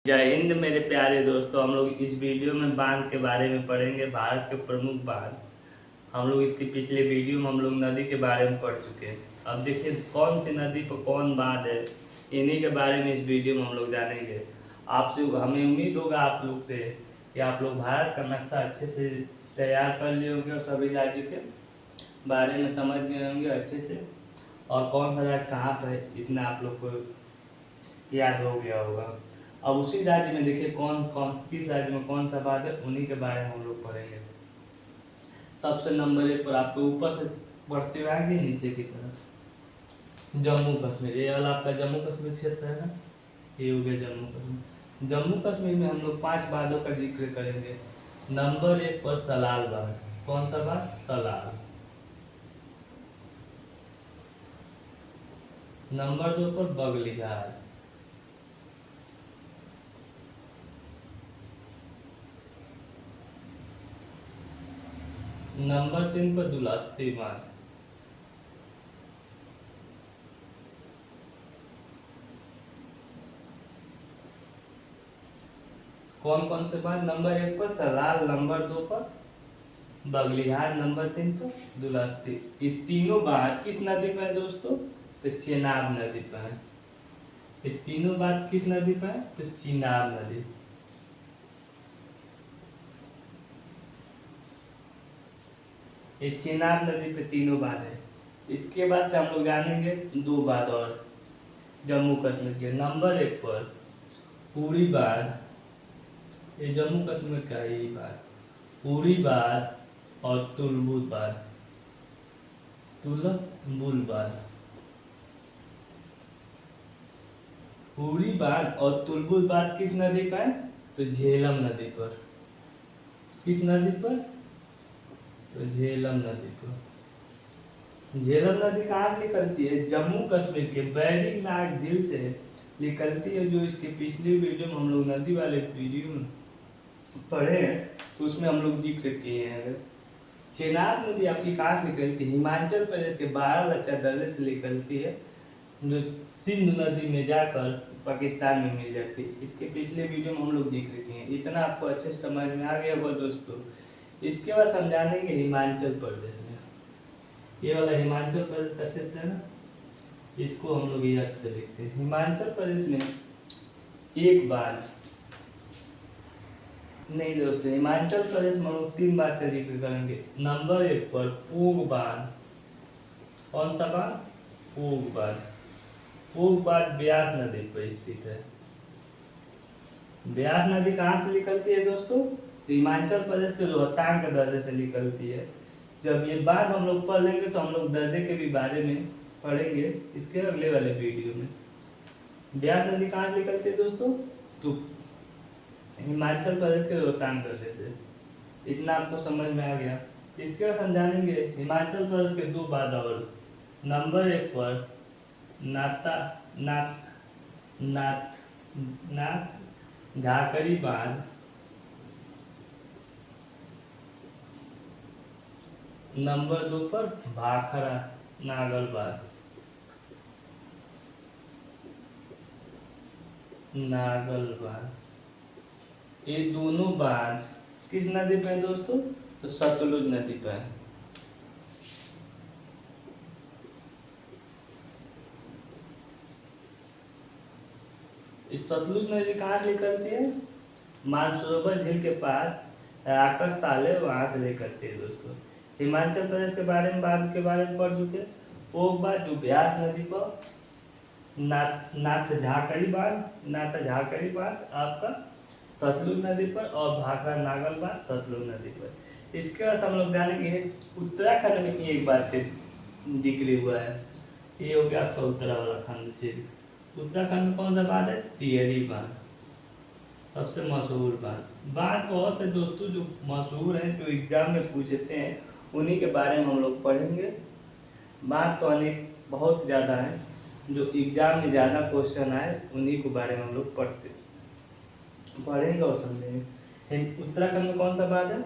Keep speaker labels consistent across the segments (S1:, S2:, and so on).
S1: जय हिंद मेरे प्यारे दोस्तों। हम लोग इस वीडियो में बांध के बारे में पढ़ेंगे, भारत के प्रमुख बांध। हम लोग इसकी पिछले वीडियो में हम लोग नदी के बारे में पढ़ चुके हैं। अब देखिए कौन सी नदी पर कौन बांध है, इन्हीं के बारे में इस वीडियो में हम लोग जानेंगे। आपसे हमें उम्मीद होगा आप लोग से कि आप लोग भारत का नक्शा अच्छे से तैयार कर लिए होंगे और सभी राज्य के बारे में समझ गए होंगे अच्छे से, और कौन सा राज्य कहाँ पर है इतना आप लोग को याद हो गया होगा। अब उसी राज्य में देखिए कौन कौन किस राज्य में कौन सा बात है, उन्हीं के बारे में हम लोग पढ़ेंगे। सबसे नंबर 1 पर आपको ऊपर से पढ़ते हुए आएंगे नीचे की तरफ जम्मू कश्मीर। ये वाला आपका जम्मू कश्मीर क्षेत्र है ना, ये हो गया जम्मू कश्मीर। जम्मू कश्मीर में हम लोग 5 बांधों का जिक्र करेंगे। नंबर 1 पर सलाल बांध। कौन सा बांध? सलाल। नंबर 2 पर बगलिहार। नंबर 3 पर दुलस्ती बांध। कौन कौन से बांध? नंबर 1 पर सलाल, नंबर 2 पर बगलिहार, नंबर 3 पर दुलस्ती। ये तीनों बांध किस नदी पर है दोस्तों? तो चेनाब नदी पर है। ये तीनों बांध किस नदी पर है? तो चेनाब नदी। ये चेनाब नदी पे तीनों बांध है। इसके बाद से हम लोग जानेंगे 2 बांध और जम्मू कश्मीर के। नंबर 1 पर उड़ी बांध। ये जम्मू कश्मीर का ही बांध। उड़ी बांध और तुलबुल बांध। तुलबुल बांध। उड़ी बांध और तुलबुल बांध किस नदी पर है? तो झेलम नदी पर। किस नदी पर? तो झेलम नदी पर। झेलम नदी कहाँ से निकलती है? जम्मू कश्मीर के बैरी नाग झील से निकलती है, जो इसके पिछली वीडियो में हम लोग नदी वाले वीडियो में पढ़े हैं, तो उसमें हम लोग जिक्र किए हैं। चेनाब नदी आपकी कहाँ से निकलती है? हिमाचल प्रदेश के बारालाचा दर्रे से निकलती है, जो सिंधु नदी में जाकर पाकिस्तान में मिल जाती है। इसके पिछले वीडियो में हम लोग जिक्र किए हैं। इतना आपको अच्छे से समझ में आ गया होगा दोस्तों। इसके बाद समझानेंगे हिमाचल प्रदेश में। ये वाला हिमाचल प्रदेश का क्षेत्र है ना, इसको हम लोग याद से लिखते हैं। हिमाचल प्रदेश में एक बांध नहीं दोस्तों, हिमाचल प्रदेश में हम लोग 3 बांध का जिक्र करेंगे। नंबर 1 पर पूग बांध। कौन सा बांध? पूग बांध। पूग बांध ब्यास नदी पर स्थित है। ब्यास नदी कहाँ से निकलती है दोस्तों? तो हिमाचल प्रदेश के रोहतांग के दर्रे से निकलती है। जब ये बात हम लोग पढ़ लेंगे तो हम लोग दर्रे के भी बारे में पढ़ेंगे इसके अगले वाले वीडियो में। ब्यास नदी कहाँ से निकलती है दोस्तों? तो हिमाचल प्रदेश के रोहतांग दर्रे से। इतना आपको समझ में आ गया। इसके बाद समझानेंगे हिमाचल प्रदेश के 2 बांध और। नंबर 1 पर नाता नाथ नाथ नाथ झाकड़ी बांध। नंबर 2 पर भाखड़ा नागल बांध। नागल बांध। ये दोनों बांध किस नदी पे है दोस्तों? तो सतलुज नदी पे है। इस सतलुज नदी कहाँ से निकलती है? मानसरोवर झील के पास राकस ताल है, वहां से निकलती है दोस्तों। हिमाचल प्रदेश के बारे में बांध के बारे में पढ़ चुके। वो बात जो ब्यास नदी पर नाथ झाकड़ी बांध आपका सतलुज नदी पर, और भाखड़ा नागल बांध सतलुज नदी पर। इसके बाद हम लोग जानेंगे उत्तराखंड में एक बात जिक्र हुआ है। ये हो गया आपका उत्तराखंड से। उत्तराखंड में कौन सा बांध है? टिहरी बांध, सबसे मशहूर बांध। बांध बहुत है दोस्तों जो मशहूर है, जो एग्जाम में पूछते हैं, उन्हीं के बारे में हम लोग पढ़ेंगे। बांध तो अनेक बहुत ज़्यादा है, जो एग्जाम में ज़्यादा क्वेश्चन आए उन्हीं के बारे में हम लोग पढ़ेंगे और समझेंगे। उत्तराखंड में कौन सा बांध है?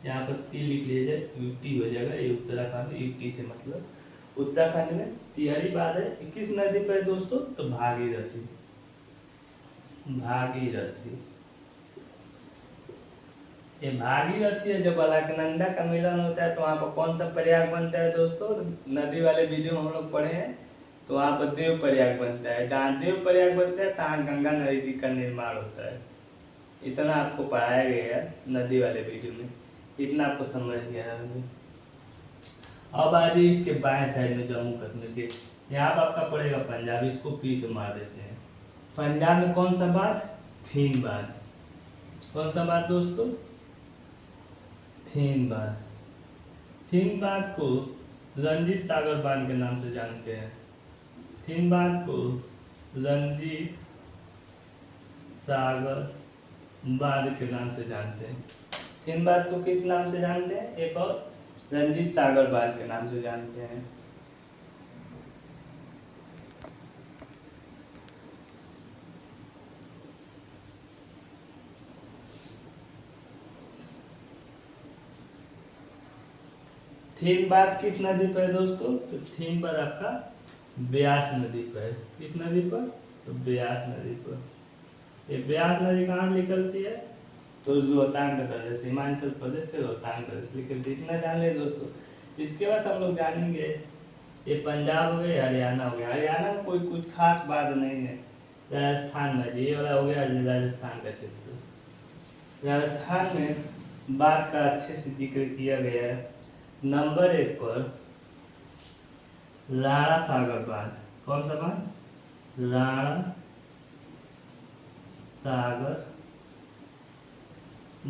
S1: यहाँ पर टी लिख लीजिए, यूटी हो जाएगा। ये उत्तराखंड, यूटी से मतलब उत्तराखंड में टिहरी बांध है। किस नदी पर है दोस्तों? तो भागीरथी। भागीरथी। ये भागीरथी है, जब अलकनंदा का मिलन होता है तो वहाँ पर कौन सा प्रयाग बनता है दोस्तों? नदी वाले वीडियो में हम लोग पढ़े हैं, तो वहाँ पर देव प्रयाग बनता है। जहाँ देव प्रयाग बनता है तहाँ गंगा नदी का निर्माण होता है। इतना आपको पढ़ाया गया है नदी वाले वीडियो में, इतना आपको समझ गया है। अब आ जाइए इसके बाएं साइड में जम्मू कश्मीर के, यहाँ पर आपका पड़ेगा पंजाब, इसको पी से मार देते हैं। पंजाब में कौन सा बांध? थीन बांध। कौन सा बांध दोस्तों? थीन बांध। थीन बांध को रंजीत सागर बांध के नाम से जानते हैं। थीन बांध को रंजीत सागर बांध के नाम से जानते हैं। थीन बांध को किस नाम से जानते हैं? एक और रंजीत सागर बांध के नाम से जानते हैं। थीन बांध किस नदी पर है दोस्तों? तो थीन बांध आपका ब्यास नदी पर है। किस नदी पर? तो ब्यास नदी पर। ये ब्यास नदी कहाँ निकलती है? तो रोहतांग प्रदेश, हिमाचल प्रदेश के रोहतांग प्रदेश निकलती है। इतना जान ले दोस्तों। इसके बाद हम लोग जानेंगे ये पंजाब हो गया, हरियाणा हो गया। हरियाणा में कोई कुछ खास बात नहीं है। राजस्थान में ये वाला हो गया राजस्थान का क्षेत्र। राजस्थान में बाढ़ का अच्छे से जिक्र किया गया है। नंबर 1 पर राणा सागर बांध। कौन सा बांध? राणा सागर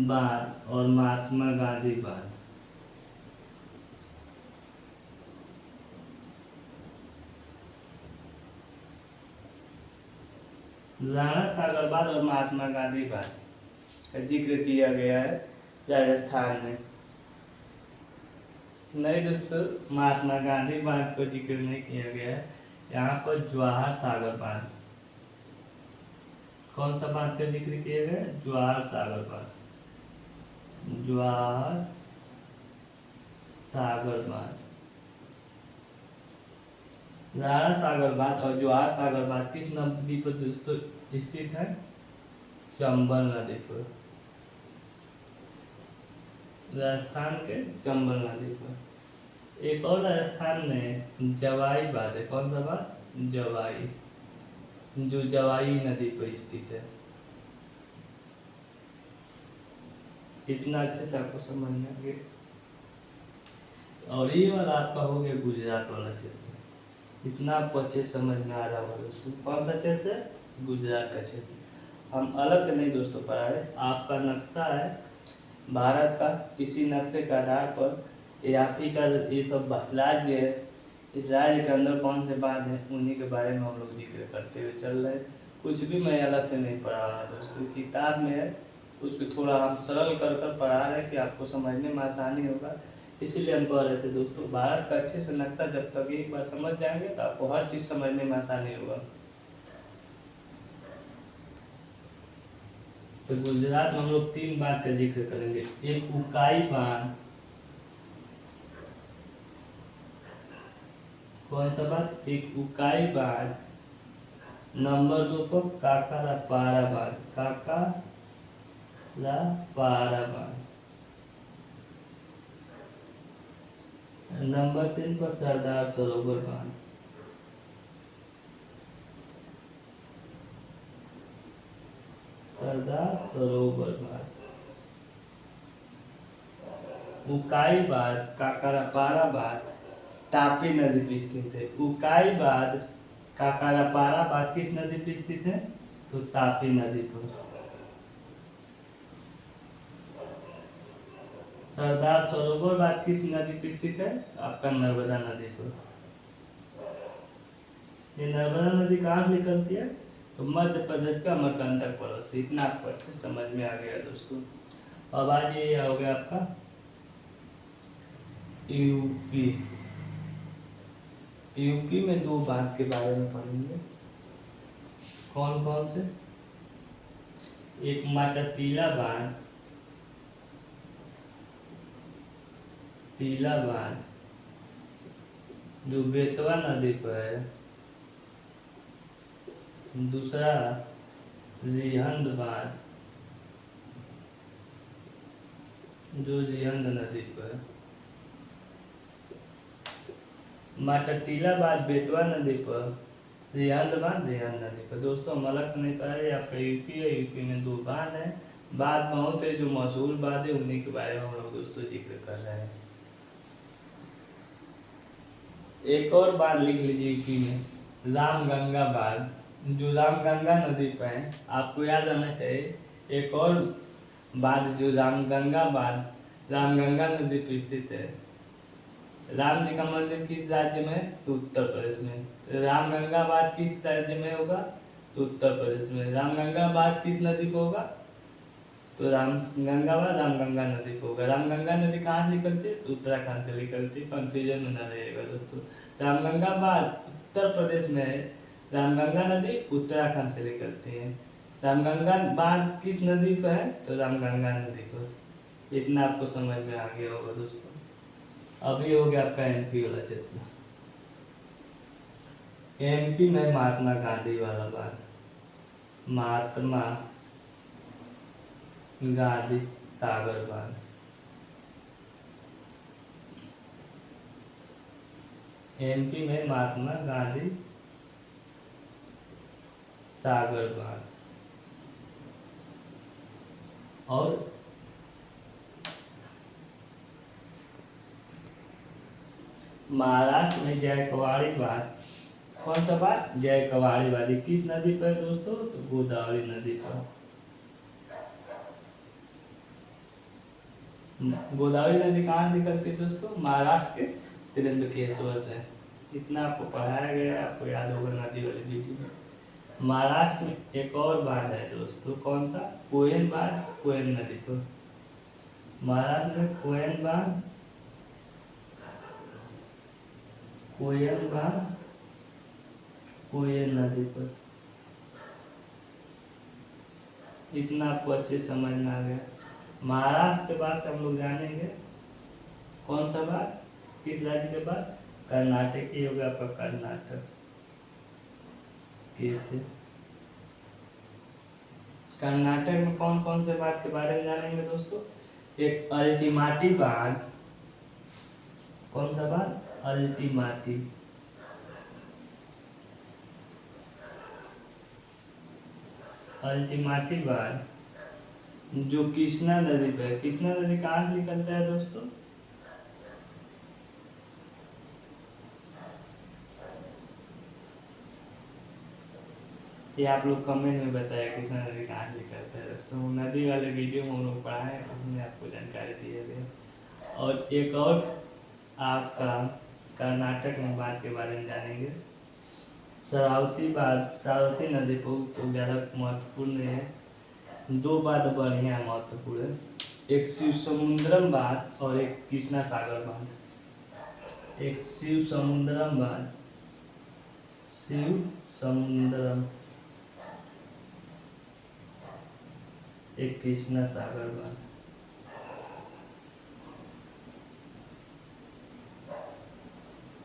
S1: बांध और महात्मा गांधी बांध। राणा सागर बांध और महात्मा गांधी बांध का जिक्र किया गया है राजस्थान में। नहीं दोस्तों, महात्मा गांधी बांध को जिक्र नहीं किया गया है। यहाँ पर जवाहर सागर बांध। कौन सा बांध का जिक्र किया गया? जवाहर सागर बांध। जवाहर सागर बांध। राणा सागर बांध और जवाहर सागर बांध किस नदी पर दोस्तों स्थित है? चंबल नदी पर। राजस्थान के चंबल नदी पर। एक और राजस्थान में जवाई बांध है। कौन सा बांध? जवाई, जो जवाई नदी पर स्थित है। इतना अच्छे से आपको समझना है। और ये वाला आपका हो गया गुजरात वाला क्षेत्र। इतना आपको अच्छे समझ में आ रहा होगा दोस्तों। कौन सा क्षेत्र है? गुजरात का क्षेत्र। हम अलग से नहीं दोस्तों पढ़ा रहे, आपका नक्शा है भारत का। इसी नक्शे के आधार पर ये आप ही का ये सब राज्य है, इस राज्य के अंदर कौन से बांध हैं उन्हीं के बारे में हम लोग जिक्र करते हुए चल रहे हैं। कुछ भी मैं अलग से नहीं पढ़ा रहा दोस्तों, किताब में है उसको थोड़ा हम सरल कर कर पढ़ा रहे हैं कि आपको समझने में आसानी होगा। इसीलिए हम कह रहे थे दोस्तों, भारत का अच्छे से नक्शा जब तक एक बार समझ जाएंगे तो आपको हर चीज़ समझने में आसानी होगा। तो गुजरात में हम लोग 3 बांध का जिक्र करेंगे। एक उकाई बांध। कौन सा बांध? एक उकाई बांध। नंबर 2 पर काकरापारा बांध। काकरापारा बांध। नंबर 3 पर सरदार सरोवर बांध। सरदार सरोवर बांध। उकाई बांध, काकरापारा बांध तापी नदी पर स्थित है। उकाई बांध, काकरापारा बांध किस नदी पर स्थित है? तो तापी नदी पर। सरदार सरोवर बांध किस नदी पर स्थित है? आपका नर्मदा नदी पर। ये नर्मदा नदी कहाँ से निकलती है? तो मध्य प्रदेश का अमरकंटक पर्वत से। इतना आपको अच्छे समझ में आ गया दोस्तों। अब आज ये हो गया आपका यूपी। यूपी में 2 बांध के बारे में पढ़ेंगे। कौन कौन से? एक माटाटीला बांध, टीला बांध जो बेतवा नदी पर है। दूसरा रिहंद बांध, जो रिहंद नदी पर। माटाटीला बांध बेतवा नदी पर, रिहंद बांध रिहंद नदी पर। दोस्तों हम अलग से नहीं कह रहे, आपका यूपी है, यूपी में 2 बांध है। बांध बहुत है, जो मशहूर बांध है उन्हीं के बारे में हम लोग दोस्तों जिक्र कर रहे हैं। एक और बांध लिख लीजिए यूपी में, रामगंगा बांध, जो रामगंगा नदी पर है। आपको याद आना चाहिए एक और बांध जो रामगंगा बांध, रामगंगा नदी पर स्थित है। राम जी का मंदिर किस राज्य में है? तो उत्तर प्रदेश में। तो रामगंगा बांध किस राज्य में होगा? तो उत्तर प्रदेश में। रामगंगा बांध किस नदी पर होगा? तो रामगंगा बांध रामगंगा नदी पर होगा। रामगंगा नदी कहाँ से निकलती है? तो उत्तराखंड से निकलती है, कंफ्यूजन में न रहेगा दोस्तों। रामगंगा बांध उत्तर प्रदेश में है, रामगंगा नदी उत्तराखंड से निकलती है। रामगंगा बांध किस नदी पर है? तो रामगंगा नदी पर। इतना आपको समझ में आ गया होगा दोस्तों। अभी हो गया आपका एमपी वाला क्षेत्र। एमपी में महात्मा गांधी वाला बांध, महात्मा गांधी सागर बांध। एमपी में महात्मा गांधी सागर बांध। और महाराष्ट्र में जयकवाड़ी बांध। कौन सा बांध? जयकवाड़ी बांध। किस नदी पर दोस्तों? तो गोदावरी नदी पर। गोदावरी नदी कहाँ निकलती है दोस्तों? महाराष्ट्र के त्र्यंबकेश्वर से। इतना आपको पढ़ाया गया है, आपको याद होगा नदी वाली वीडियो में। महाराष्ट्र में एक और बांध है दोस्तों, कौन सा? कोयन बांध, कोयन नदी पर। महाराष्ट्र में कोयन बांध, कोयन बांध कोयन नदी पर। इतना आपको अच्छे समझ में आ गया। महाराष्ट्र के बाद से हम लोग जानेंगे कौन सा बात, किस राज्य के बाद? कर्नाटक ही होगा आपका, कर्नाटक। कैसे? कर्नाटक में कौन कौन से बात के बारे में जानेंगे दोस्तों? एक अल्टीमाटी बांध। कौन सा बांध? अल्टीमाटी। अल्टीमाटी बांध जो कृष्णा नदी पे है। कृष्णा नदी कहाँ से निकलता है दोस्तों? ये आप लोग कमेंट में बताया कृष्णा नदी कहाँ से निकलता है दोस्तों। नदी वाले वीडियो में हम लोग पढ़ाए हैं, उसमें आपको जानकारी दी है। और एक और आपका कर्नाटक में बात के बारे में जानेंगे, शरावती बात, शरावती नदी पर तो ज़्यादा महत्वपूर्ण है। 2 बात बढ़िया महत्वपूर्ण है, एक शिव समुद्रम बांध और एक कृष्णा सागर बांध। एक शिव समुद्रम बांध, शिव समुद्रम, एक कृष्णा सागर बांध।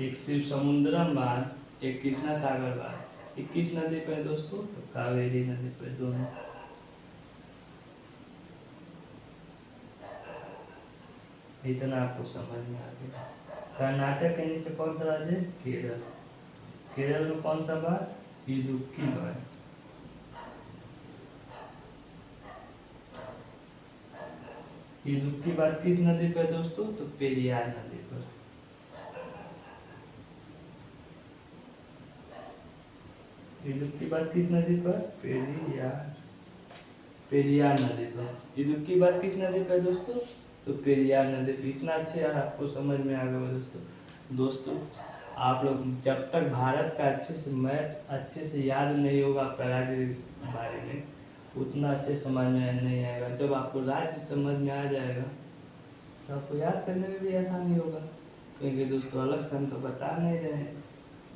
S1: एक शिव समुद्रम बांध, एक कृष्णा सागर बांध। 21 नदी पे दोस्तों, तो कावेरी नदी पे दोनों। इतना आपको समझ में आ गया। कर्नाटक के नीचे कौन सा राज्य है? केरल। केरल में कौन सा बांध? इदुक्की बांध। इदुक्की बांध किस नदी पर दोस्तों? तो पेरियार नदी पर। इदुक्की बांध किस नदी पर? पेरियार, पेरियार नदी पर। इदुक्की बांध किस नदी पर दोस्तों? तो पेरियार नदी पर। इतना अच्छे यार आपको समझ में आ गया दोस्तों। आप लोग जब तक भारत का अच्छे से मैप अच्छे से याद नहीं होगा आपका राज्य के बारे में, उतना अच्छे समझ में नहीं आएगा। जब आपको राज्य समझ में आ जाएगा तो आपको याद करने में भी आसानी होगा। क्योंकि दोस्तों अलग से हम तो बता नहीं रहे हैं,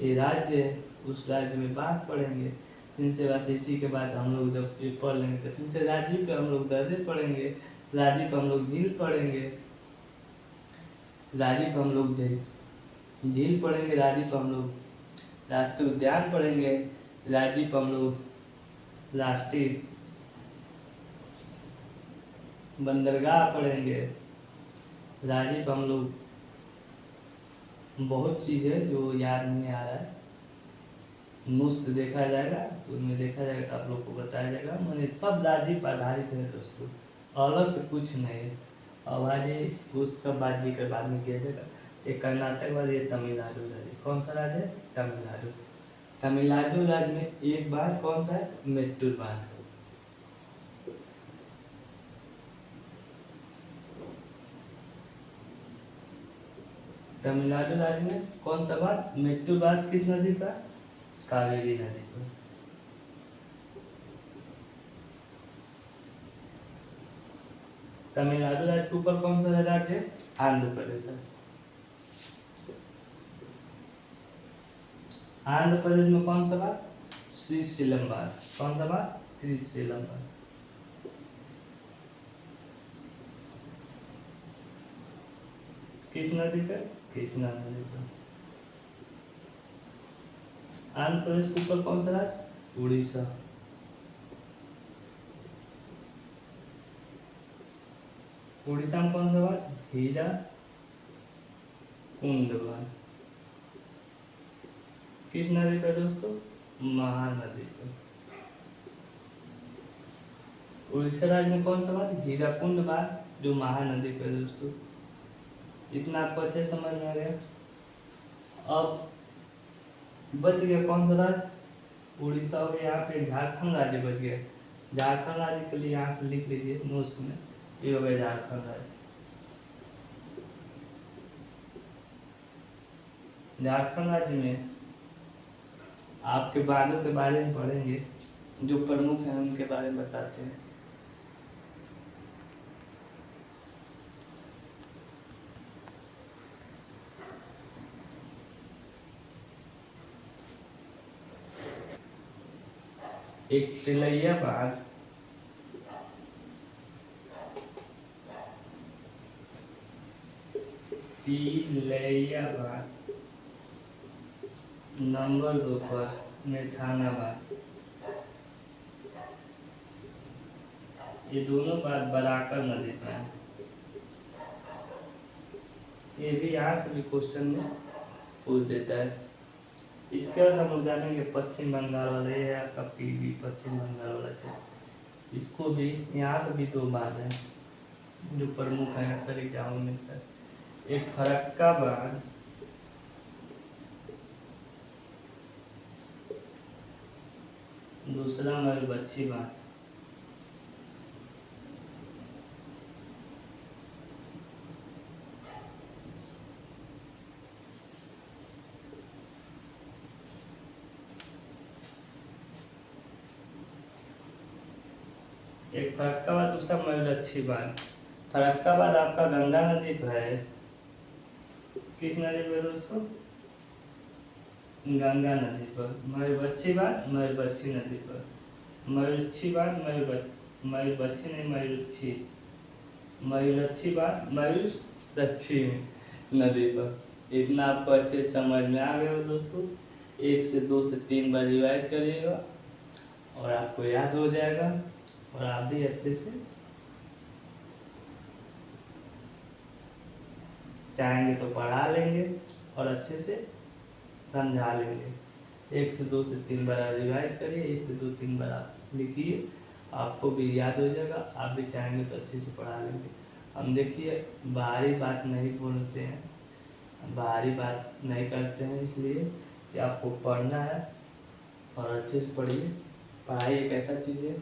S1: ये राज्य है, उस राज्य में बात पढ़ेंगे। फिर से बस इसी के बाद हम लोग जब ये पढ़ लेंगे तो फिर से राज्य पे हम लोग दर्जे पढ़ेंगे, राज्य पे हम लोग झील पढ़ेंगे, राज्य पे हम लोग झील पढ़ेंगे, राज्य पे हम लोग राष्ट्रीय उद्यान पढ़ेंगे, राज्य पे हम लोग राष्ट्रीय बंदरगाह पढ़ेंगे। राजीव हम लोग बहुत चीज़ है जो याद नहीं आ रहा है, नोट्स से देखा जाएगा तो उनमें देखा जाएगा तो आप लोग को बताया जाएगा। मैंने सब राजीव पर आधारित है दोस्तों, अलग से कुछ नहीं है। अब आज उस सब बात जी कर बाद में किया जाएगा। ये कर्नाटक वाले, ये तमिलनाडु राज्य, कौन सा राज्य है? तमिलनाडु। तमिलनाडु राज्य में एक बात कौन सा है? मेट्टूर बांध। तमिलनाडु राज्य में कौन सा बात? मेट्टूर बांध किस नदी का? कावेरी नदी पर। तमिलनाडु राज्य के ऊपर कौन सा राज्य है? आंध्र प्रदेश। आंध्र प्रदेश में कौन सा बात? श्रीशैलम बात। कौन सा बात? श्रीशैलम बात। किस नदी पर? कृष्णा नदी पर। आंध्र प्रदेश के ऊपर कौन सा राज्य? उड़ीसा। उड़ीसा में कौन सा बात? हीरा कुंड बात। किस नदी पर दोस्तों? महानदी पर। उड़ीसा राज्य में कौन सा बात? हीराकुंड बात, जो महानदी पर दोस्तों। इतना आपको अच्छे समझ में आ गया। अब बच गया कौन सा राज्य? उड़ीसा हो गया, यहाँ पे झारखंड राज्य बच गया। झारखंड राज्य के लिए यहाँ से लिख लीजिए नोट्स में, ये हो गया झारखंड राज्य। झारखंड राज्य में आपके बांधों के बारे में पढ़ेंगे, जो प्रमुख हैं उनके बारे में बताते हैं। एक तिलैया बांध, तिलैया बांध नंबर 2 पर मेथाना बांध। ये दोनों बात बराकर नदी पर है। ये भी यहाँ से भी क्वेश्चन में पूछ देता है। इसके बाद हम लोग जानेंगे पश्चिम बंगाल वाला, ये है आपका पीवी, पश्चिम बंगाल वाला से। इसको भी यहाँ पे भी 2 बांध है जो प्रमुख है, अक्सर एग्जाम में मिलता है। एक फरक्का बांध, दूसरा मयूरबच्छी बांध। एक फरक्काबाद, दूसरा मयूरबच्छी बांध। फरक्काबाद आपका गंगा नदी पर है। किस नदी पर दोस्तों? गंगा नदी पर। मयूरबच्छी बांध मयूरबच्छी नदी पर। मयूरच्छी बांध मयूरबच्छी नहीं, मयूरच्छी। मयूरच्छी बांध मयूरच्छी नदी पर। इतना आपको अच्छे समझ में आ गया हो दोस्तों। 1 से 2 से 3 बार रिवाइज करिएगा और आपको याद हो जाएगा, और आप भी अच्छे से चाहेंगे तो पढ़ा लेंगे और अच्छे से समझा लेंगे। 1 से 2 से 3 बार आप रिवाइज करिए, 1 से 2 3 बार आप लिखिए, आपको भी याद हो जाएगा। आप भी चाहेंगे तो अच्छे से पढ़ा लेंगे। हम देखिए बाहरी बात नहीं बोलते हैं, बाहरी बात नहीं करते हैं, इसलिए कि आपको पढ़ना है और अच्छे से पढ़िए। पढ़ाई एक ऐसा चीज़ है,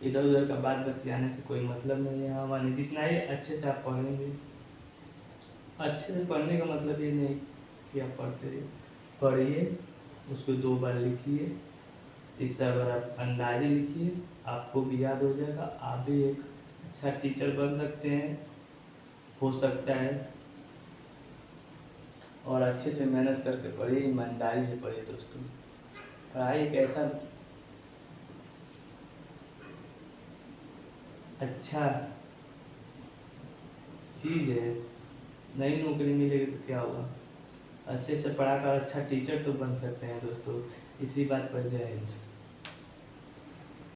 S1: इधर उधर का बात बतियाने से कोई मतलब नहीं है। हमारे जितना ही अच्छे से आप पढ़ेंगे, अच्छे से पढ़ने का मतलब ये नहीं कि आप पढ़ते रहिए, पढ़िए, उसको 2 बार लिखिए, तीसरा बार आप अंदाजे लिखिए, आपको भी याद हो जाएगा। आप भी एक अच्छा टीचर बन सकते हैं, हो सकता है। और अच्छे से मेहनत करके पढ़िए, ईमानदारी से पढ़िए दोस्तों। पढ़ाई एक ऐसा अच्छा चीज़ है, नई नौकरी मिलेगी तो क्या होगा, अच्छे से पढ़ाकर अच्छा टीचर तो बन सकते हैं दोस्तों। इसी बात पर जय हिंद।